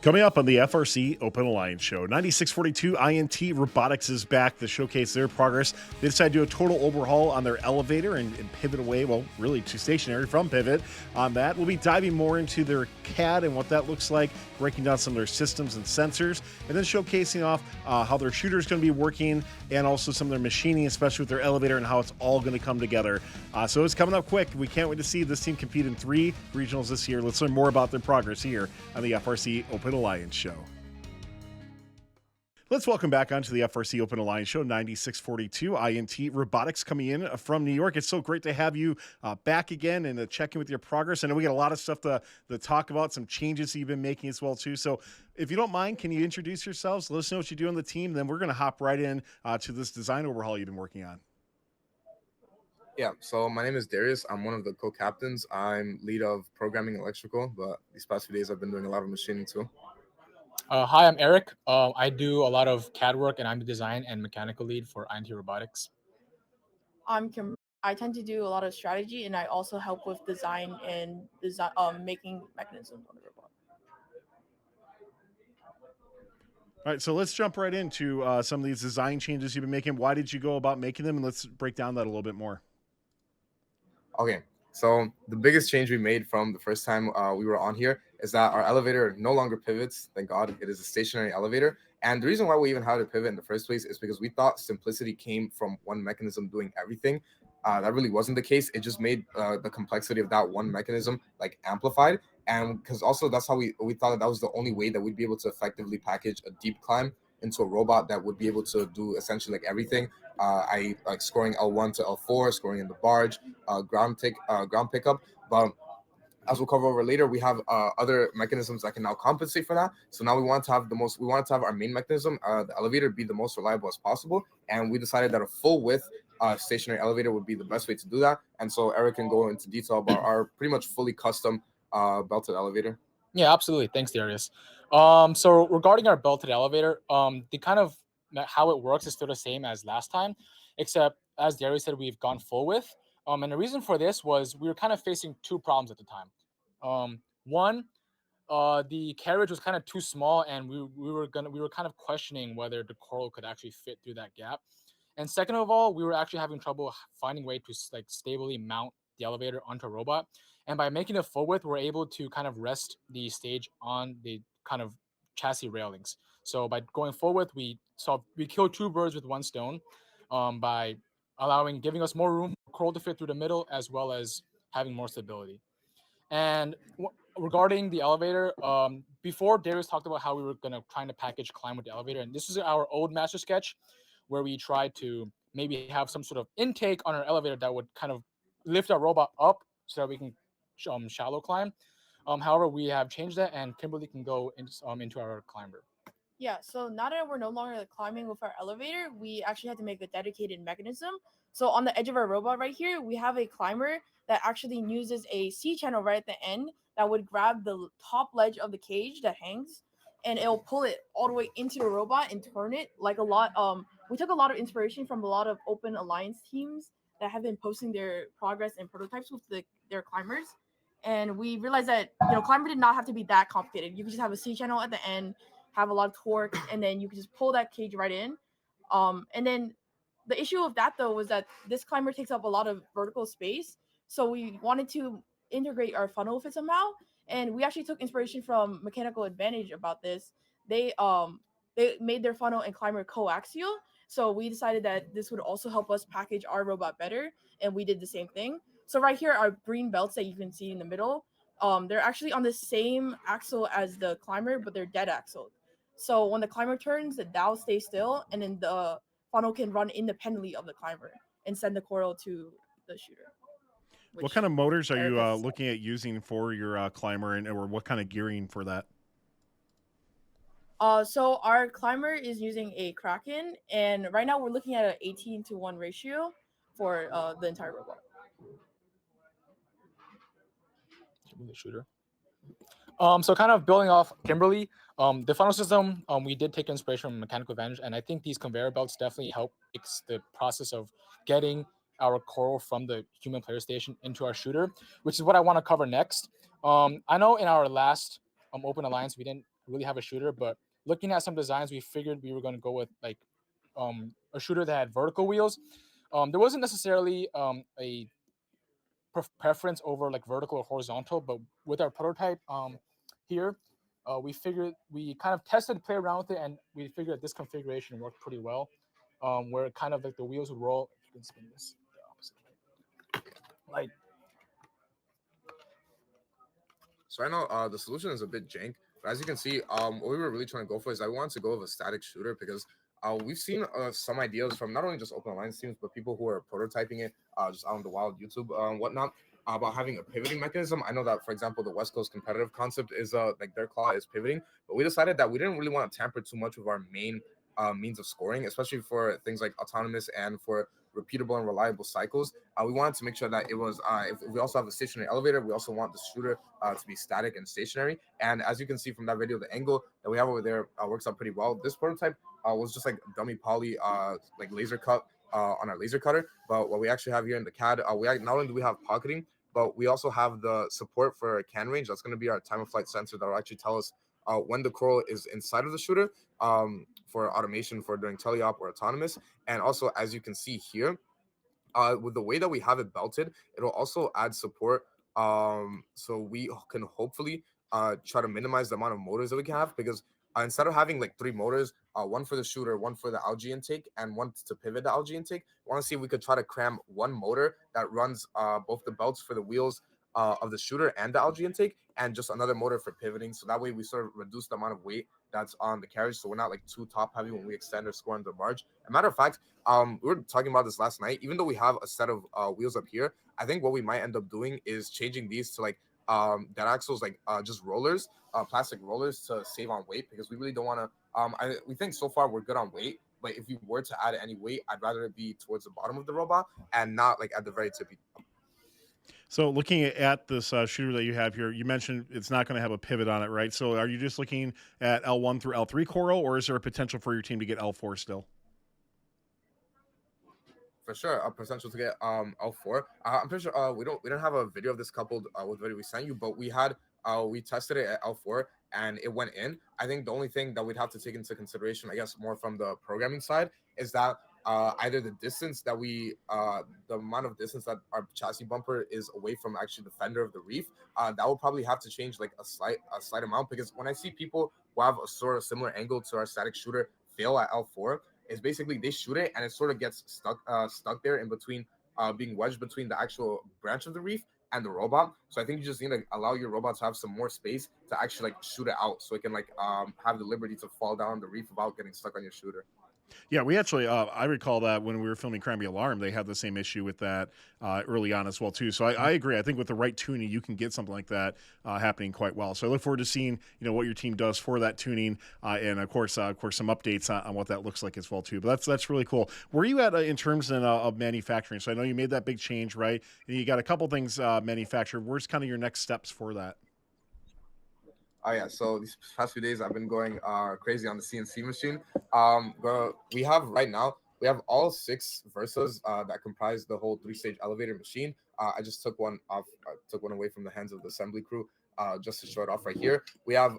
Coming up on the FRC Open Alliance Show, 9642 I.N.T. Robotics is back to showcase their progress. They decided to do a total overhaul on their elevator and pivot away, well, really to stationary from pivot on that. We'll be diving more into their CAD and what that looks like, breaking down some of their systems and sensors, and then showcasing off how their shooter is going to be working and also some of their machining, especially with their elevator and how it's all going to come together. So it's coming up quick. We can't wait to see this team compete in 3 regionals this year. Let's learn more about their progress here on the FRC Open Alliance Show. Let's welcome back onto the FRC Open Alliance Show, 9642 I.N.T. Robotics coming in from New York. It's so great to have you back again and check in with your progress. I know we got a lot of stuff to talk about, some changes you've been making as well too. So if you don't mind, can you introduce yourselves? Let us know what you do on the team. Then we're going to hop right in to this design overhaul you've been working on. Yeah, so my name is Darius. I'm one of the co-captains. I'm lead of programming electrical, but these past few days I've been doing a lot of machining too. Hi, I'm Eric. I do a lot of CAD work, and I'm the design and mechanical lead for I.N.T. Robotics. I'm Kim. I tend to do a lot of strategy, and I also help with design and making mechanisms on the robot. All right, so let's jump right into some of these design changes you've been making. Why did you go about making them? And let's break down that a little bit more. Okay, so the biggest change we made from the first time we were on here is that our elevator no longer pivots. Thank God, it is a stationary elevator. And the reason why we even had to pivot in the first place is because we thought simplicity came from one mechanism doing everything. That really wasn't the case. It just made the complexity of that one mechanism like amplified. And because also that's how we thought that was the only way that we'd be able to effectively package a deep climb into a robot that would be able to do essentially like everything. I like scoring L1 to L4, scoring in the barge, ground pickup. But as we'll cover over later, we have other mechanisms that can now compensate for that. So now we want to have our main mechanism, the elevator, be the most reliable as possible. And we decided that a full width stationary elevator would be the best way to do that. And so Eric can go into detail about our pretty much fully custom belted elevator. Yeah, absolutely. Thanks, Darius. So regarding our belted elevator, the kind of how it works is still the same as last time, except as Darius said, we've gone full width. And the reason for this was we were kind of facing 2 problems at the time. One, the carriage was kind of too small, and we were kind of questioning whether the coral could actually fit through that gap. And second of all, we were actually having trouble finding a way to like stably mount the elevator onto a robot. And by making it full width, we're able to kind of rest the stage on the kind of chassis railings. So by going full width, we killed 2 birds with 1 stone by giving us more room for coral to fit through the middle, as well as having more stability. And regarding the elevator, before Darius talked about how we were trying to package climb with the elevator, and this is our old master sketch where we tried to maybe have some sort of intake on our elevator that would kind of lift our robot up so that we can shallow climb. However, we have changed that, and Kimberly can go into our climber. Yeah, so now that we're no longer climbing with our elevator, we actually had to make a dedicated mechanism. So on the edge of our robot right here, we have a climber that actually uses a C channel right at the end that would grab the top ledge of the cage that hangs, and it'll pull it all the way into the robot and turn it like a lot. We took a lot of inspiration from a lot of Open Alliance teams that have been posting their progress and prototypes with their climbers. And we realized that, climber did not have to be that complicated. You could just have a C channel at the end, have a lot of torque, and then you could just pull that cage right in. And then the issue of that, though, was that this climber takes up a lot of vertical space. So we wanted to integrate our funnel with it somehow. And we actually took inspiration from Mechanical Advantage about this. They made their funnel and climber coaxial. So we decided that this would also help us package our robot better. And we did the same thing. So right here are green belts that you can see in the middle. They're actually on the same axle as the climber, but they're dead axle. So when the climber turns, the dowel stays still, and then the funnel can run independently of the climber and send the coral to the shooter. What kind of motors are you looking at using for your climber, or what kind of gearing for that? So our climber is using a Kraken, and right now we're looking at an 18-to-1 ratio for the entire robot. The shooter. So kind of building off Kimberly, the funnel system, we did take inspiration from Mechanical Advantage, and I think these conveyor belts definitely help fix the process of getting our coral from the human player station into our shooter, which is what I want to cover next. I know in our last Open Alliance, we didn't really have a shooter. But looking at some designs, we figured we were going to go with like a shooter that had vertical wheels. There wasn't necessarily a preference over like vertical or horizontal, but with our prototype here, we figured we kind of tested, play around with it, and we figured that this configuration worked pretty well, where kind of like the wheels would roll. You can spin this the opposite way. Like, So I know the solution is a bit jank, but as you can see, what we were really trying to go for is I wanted to go with a static shooter because we've seen some ideas from not only just Open Alliance teams, but people who are prototyping it just out on the wild YouTube and whatnot about having a pivoting mechanism. I know that, for example, the West Coast competitive concept is like their claw is pivoting, but we decided that we didn't really want to tamper too much with our main means of scoring, especially for things like autonomous and for repeatable and reliable cycles. We wanted to make sure that it was, if we also have a stationary elevator, we also want the shooter to be static and stationary. And as you can see from that video, the angle that we have over there works out pretty well. This prototype was just like dummy poly, like laser cut on our laser cutter. But what we actually have here in the CAD, not only do we have pocketing, but we also have the support for can range. That's going to be our time of flight sensor that will actually tell us when the coral is inside of the shooter for automation for during teleop or autonomous. And also, as you can see here, with the way that we have it belted, it'll also add support. So we can hopefully try to minimize the amount of motors that we can have, because instead of having like 3 motors, one for the shooter, one for the algae intake, and one to pivot the algae intake, we want to see if we could try to cram one motor that runs both the belts for the wheels of the shooter and the algae intake, and just another motor for pivoting. So that way we sort of reduce the amount of weight that's on the carriage, so we're not like too top heavy when we extend or score on the barge. As a matter of fact, we were talking about this last night. Even though we have a set of wheels up here, I think what we might end up doing is changing these to like dead axles, like just rollers, plastic rollers, to save on weight, because we really don't want to. We think so far we're good on weight, but if we were to add any weight, I'd rather it be towards the bottom of the robot and not like at the very tippy top. So looking at this shooter that you have here, you mentioned it's not going to have a pivot on it, right? So are you just looking at L1 through L3 coral, or is there a potential for your team to get L4 still? For sure, a potential to get L4. I'm pretty sure we don't have a video of this coupled with the video we sent you, but we tested it at L4 and it went in. I think the only thing that we'd have to take into consideration, I guess more from the programming side, is that either the distance that the amount of distance that our chassis bumper is away from actually the fender of the reef, that will probably have to change like a slight amount, because when I see people who have a sort of similar angle to our static shooter fail at L4, is basically they shoot it and it sort of gets stuck there in between, being wedged between the actual branch of the reef and the robot. So I think you just need to allow your robot to have some more space to actually like shoot it out, so it can like have the liberty to fall down the reef without getting stuck on your shooter. Yeah, we actually, I recall that when we were filming Cranby Alarm, they had the same issue with that early on as well, too. So I agree. I think with the right tuning, you can get something like that happening quite well. So I look forward to seeing, what your team does for that tuning, and of course, some updates on what that looks like as well, too. But that's really cool. Where are you at in terms of manufacturing? So I know you made that big change, right? And you got a couple things manufactured. Where's kind of your next steps for that? Oh yeah, so these past few days I've been going crazy on the CNC machine. We have all 6 Versas that comprise the whole 3-stage elevator machine. I just took one off, took one away from the hands of the assembly crew just to show it off right here. We have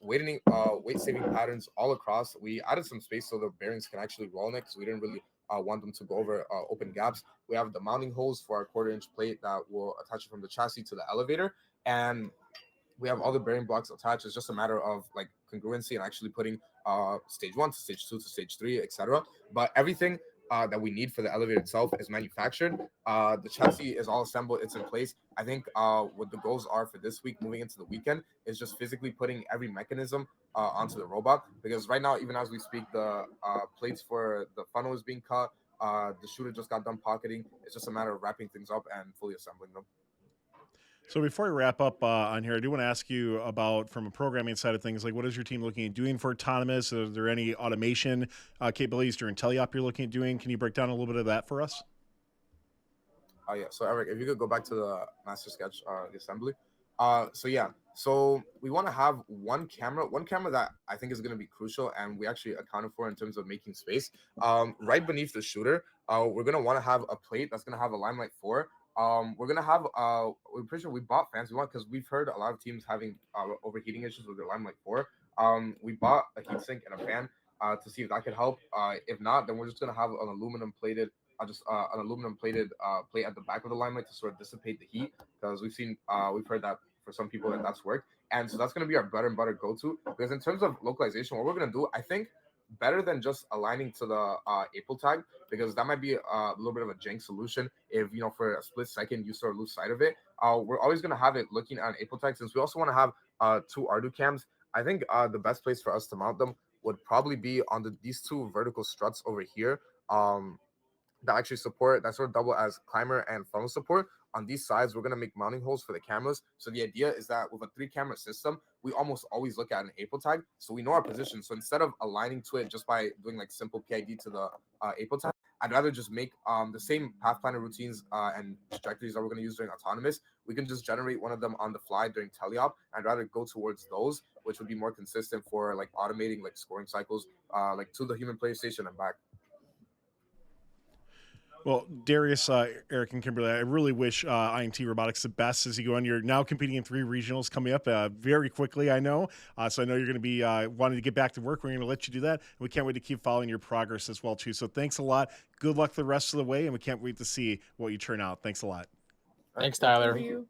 weight saving patterns all across. We added some space so the bearings can actually roll in it, because we didn't really want them to go over open gaps. We have the mounting holes for our 1/4-inch plate that will attach it from the chassis to the elevator, and we have all the bearing blocks attached. It's just a matter of like congruency and actually putting stage 1 to stage 2 to stage 3, etc. But everything that we need for the elevator itself is manufactured. The chassis is all assembled. It's in place. I think what the goals are for this week, moving into the weekend, is just physically putting every mechanism onto the robot. Because right now, even as we speak, the plates for the funnel is being cut. The shooter just got done pocketing. It's just a matter of wrapping things up and fully assembling them. So before we wrap up on here, I do want to ask you about, from a programming side of things, like what is your team looking at doing for autonomous? Are there any automation capabilities during teleop you're looking at doing? Can you break down a little bit of that for us? Oh yeah. So Eric, if you could go back to the master sketch, the assembly. So we want to have one camera that I think is going to be crucial, and we actually accounted for in terms of making space. Right beneath the shooter, we're going to want to have a plate that's going to have a Limelight 4. We're gonna have we're pretty sure we bought fans. We want, because we've heard a lot of teams having overheating issues with their Limelight 4. We bought a heatsink and a fan to see if that could help. If not, then we're just gonna have an aluminum plated, plate at the back of the limelight to sort of dissipate the heat, because we've heard that for some people that that's worked, and so that's gonna be our bread and butter go-to. Because in terms of localization, what we're gonna do, I think, better than just aligning to the April tag, because that might be a little bit of a jank solution if for a split second you sort of lose sight of it. We're always gonna have it looking at an April tag, since we also want to have two Ardu cams. I think the best place for us to mount them would probably be on these two vertical struts over here. That actually that sort of double as climber and funnel support. On these sides, we're going to make mounting holes for the cameras. So the idea is that with a 3-camera system, we almost always look at an April tag, so we know our position. So instead of aligning to it just by doing like simple PID to the April tag, I'd rather just make the same path planner routines and trajectories that we're going to use during autonomous. We can just generate one of them on the fly during teleop. I'd rather go towards those, which would be more consistent for like automating like scoring cycles like to the human player station and back. Well, Darius, Eric, and Kimberly, I really wish I.N.T Robotics the best as you go on. You're now competing in 3 regionals coming up very quickly, I know. So I know you're going to be wanting to get back to work. We're going to let you do that. We can't wait to keep following your progress as well, too. So thanks a lot. Good luck the rest of the way, and we can't wait to see what you turn out. Thanks a lot. Thanks, Tyler. Thank you.